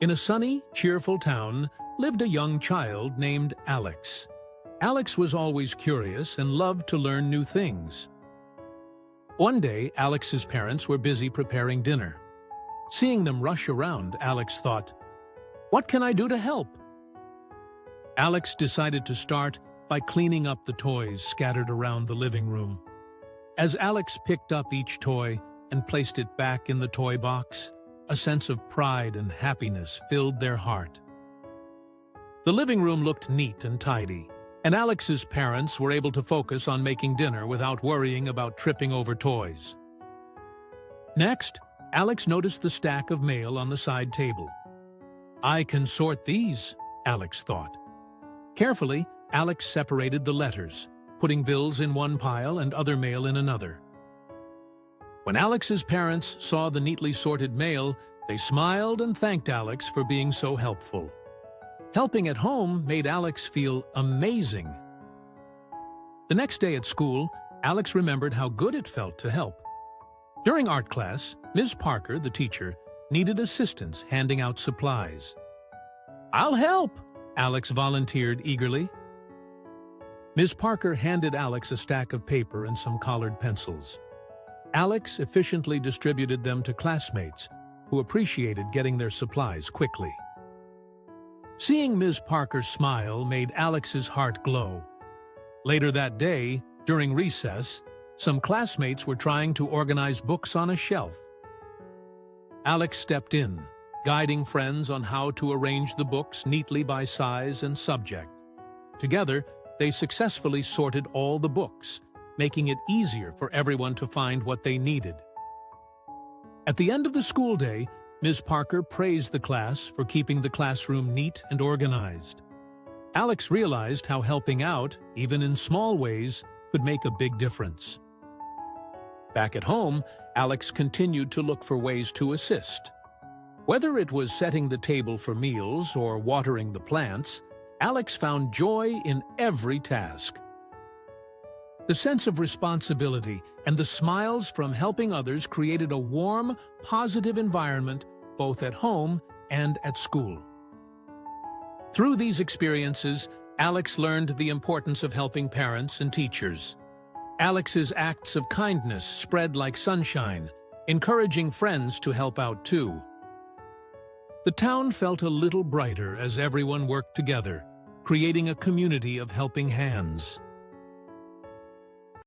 In a sunny, cheerful town lived a young child named Alex. Alex was always curious and loved to learn new things. One day, Alex's parents were busy preparing dinner. Seeing them rush around, Alex thought, "What can I do to help?" Alex decided to start by cleaning up the toys scattered around the living room. As Alex picked up each toy and placed it back in the toy box, a sense of pride and happiness filled their heart. The living room looked neat and tidy, and Alex's parents were able to focus on making dinner without worrying about tripping over toys. Next, Alex noticed the stack of mail on the side table. "I can sort these," Alex thought. Carefully, Alex separated the letters, putting bills in one pile and other mail in another. When Alex's parents saw the neatly sorted mail, they smiled and thanked Alex for being so helpful. Helping at home made Alex feel amazing. The next day at school, Alex remembered how good it felt to help. During art class, Ms. Parker, the teacher, needed assistance handing out supplies. "I'll help," Alex volunteered eagerly. Ms. Parker handed Alex a stack of paper and some colored pencils. Alex efficiently distributed them to classmates who appreciated getting their supplies quickly. Seeing Ms. Parker's smile made Alex's heart glow. Later that day, during recess, some classmates were trying to organize books on a shelf. Alex stepped in, guiding friends on how to arrange the books neatly by size and subject. Together, they successfully sorted all the books, making it easier for everyone to find what they needed. At the end of the school day, Ms. Parker praised the class for keeping the classroom neat and organized. Alex realized how helping out, even in small ways, could make a big difference. Back at home, Alex continued to look for ways to assist. Whether it was setting the table for meals or watering the plants, Alex found joy in every task. The sense of responsibility and the smiles from helping others created a warm, positive environment both at home and at school. Through these experiences, Alex learned the importance of helping parents and teachers. Alex's acts of kindness spread like sunshine, encouraging friends to help out too. The town felt a little brighter as everyone worked together, creating a community of helping hands.